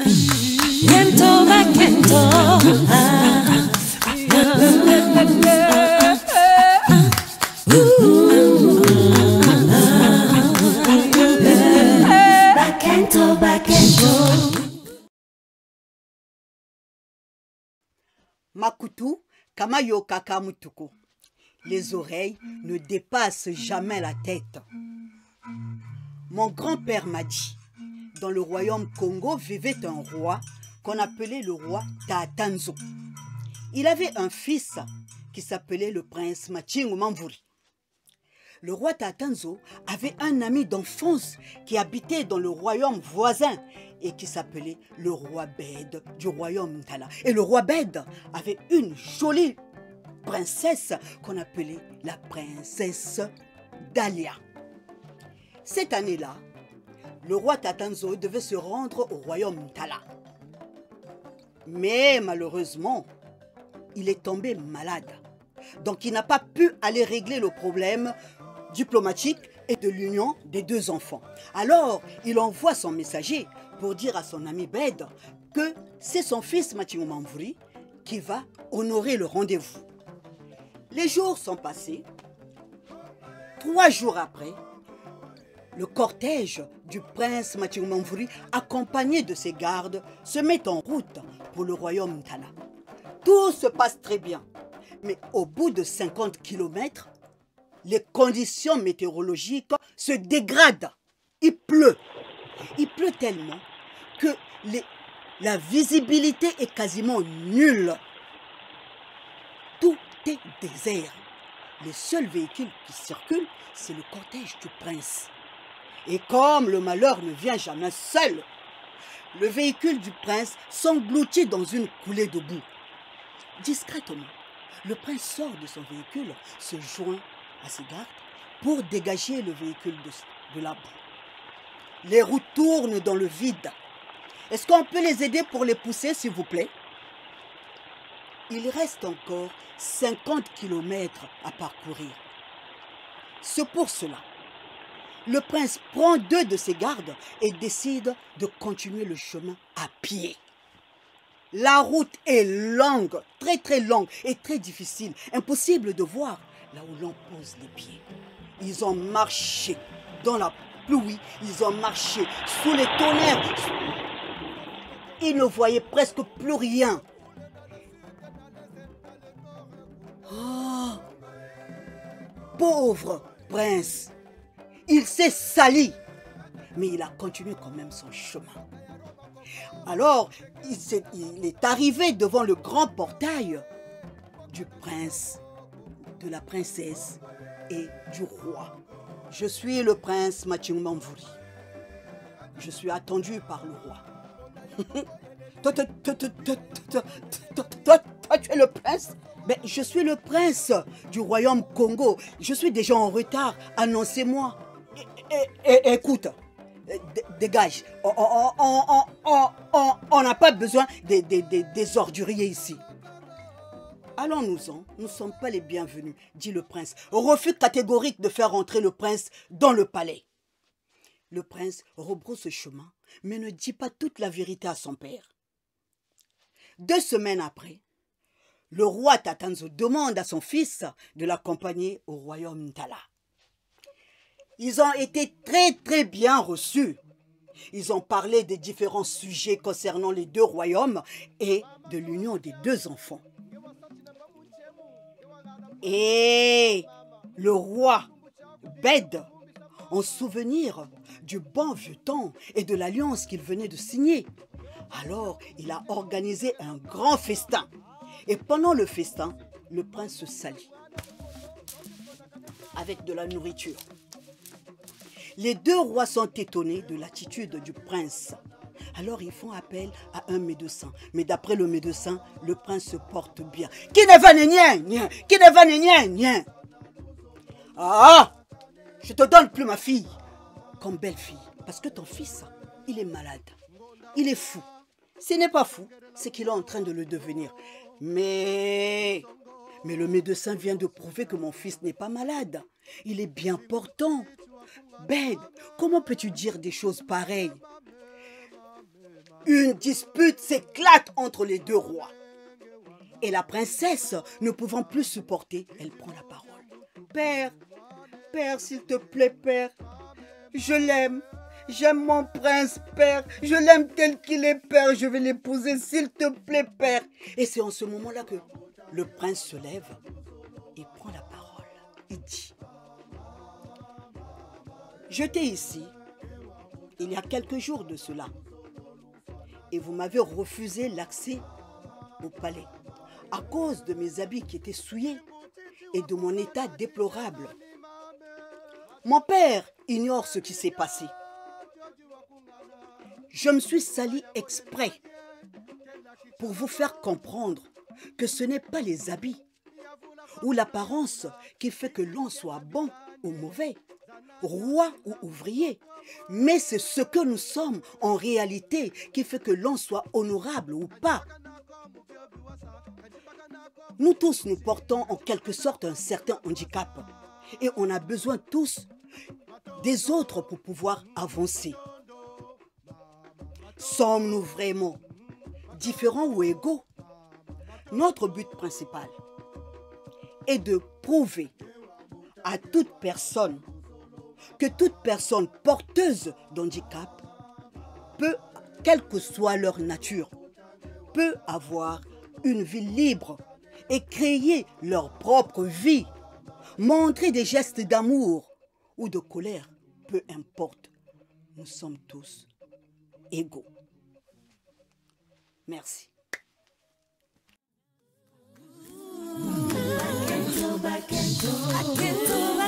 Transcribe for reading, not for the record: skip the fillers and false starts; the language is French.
Kento ba kento, Bakento, bakento. Makutu, kamayo kakamutuku. Les oreilles ne dépassent jamais la tête. Mon grand-père m'a dit, dans le royaume Congo vivait un roi qu'on appelait le roi Tatanzo. Il avait un fils qui s'appelait le prince Machingu Mamvuri. Le roi Tatanzo avait un ami d'enfance qui habitait dans le royaume voisin et qui s'appelait le roi Bède du royaume Tala. Et le roi Bède avait une jolie princesse qu'on appelait la princesse Dahlia. Cette année-là, le roi Tatanzo devait se rendre au royaume Tala. Mais malheureusement, il est tombé malade. Donc il n'a pas pu aller régler le problème diplomatique et de l'union des deux enfants. Alors, il envoie son messager pour dire à son ami Bède que c'est son fils Machingu Mamvuri qui va honorer le rendez-vous. Les jours sont passés. 3 jours après, le cortège du prince Machingu Mamvuri, accompagné de ses gardes, se met en route pour le royaume Tala. Tout se passe très bien. Mais au bout de 50 km, les conditions météorologiques se dégradent. Il pleut. Il pleut tellement que la visibilité est quasiment nulle. Tout est désert. Le seul véhicule qui circule, c'est le cortège du prince. Et comme le malheur ne vient jamais seul, le véhicule du prince s'engloutit dans une coulée de boue. Discrètement, le prince sort de son véhicule, se joint à ses gardes pour dégager le véhicule de la boue. Les roues tournent dans le vide. Est-ce qu'on peut les aider pour les pousser, s'il vous plaît? Il reste encore 50 km à parcourir. C'est pour cela. Le prince prend 2 de ses gardes et décide de continuer le chemin à pied. La route est longue, très longue et très difficile. Impossible de voir là où l'on pose les pieds. Ils ont marché dans la pluie, ils ont marché sous les tonnerres. Ils ne voyaient presque plus rien. Oh, pauvre prince, il s'est sali, mais il a continué quand même son chemin. Alors, il est arrivé devant le grand portail du prince, de la princesse et du roi. Je suis le prince Machingu Mamvuri. Je suis attendu par le roi. Toi, tu es le prince? Mais je suis le prince du royaume Congo. Je suis déjà en retard. Annoncez-moi. Écoute, dégage. On n'a pas besoin des orduriers ici. Allons-nous-en, nous ne sommes pas les bienvenus, dit le prince. Refus catégorique de faire entrer le prince dans le palais. Le prince rebrousse chemin, mais ne dit pas toute la vérité à son père. 2 semaines après, le roi Tatanzo demande à son fils de l'accompagner au royaume Tala. Ils ont été très bien reçus. Ils ont parlé des différents sujets concernant les 2 royaumes et de l'union des 2 enfants. Et le roi Bède, en souvenir du bon vieux temps et de l'alliance qu'il venait de signer, alors il a organisé un grand festin. Et pendant le festin, le prince se salit avec de la nourriture. Les 2 rois sont étonnés de l'attitude du prince. Alors ils font appel à un médecin. Mais d'après le médecin, le prince se porte bien. Qui ne va ni. Ah, je te donne plus ma fille comme belle-fille. Parce que ton fils, il est malade. Il est fou. S'il n'est pas fou, c'est qu'il est en train de le devenir. Mais le médecin vient de prouver que mon fils n'est pas malade. Il est bien portant. Bède, comment peux-tu dire des choses pareilles? une dispute s'éclate entre les deux rois. Et la princesse, ne pouvant plus supporter, elle prend la parole. Père, père, s'il te plaît, père, je l'aime. J'aime mon prince, père. Je l'aime tel qu'il est, père. Je vais l'épouser, s'il te plaît, père. Et c'est en ce moment-là que le prince se lève et prend la parole. Il dit, j'étais ici, il y a quelques jours de cela, et vous m'avez refusé l'accès au palais à cause de mes habits qui étaient souillés et de mon état déplorable. Mon père ignore ce qui s'est passé. Je me suis sali exprès pour vous faire comprendre que ce n'est pas les habits ou l'apparence qui fait que l'on soit bon ou mauvais, roi ou ouvrier, mais c'est ce que nous sommes en réalité qui fait que l'on soit honorable ou pas. Nous tous, nous portons en quelque sorte un certain handicap et on a besoin tous des autres pour pouvoir avancer. Sommes-nous vraiment différents ou égaux? Notre but principal est de prouver à toute personne que toute personne porteuse d'handicap peut, quelle que soit leur nature, peut avoir une vie libre et créer leur propre vie, montrer des gestes d'amour ou de colère, peu importe. Nous sommes tous égaux. Merci. Bakento, bakento, bakento.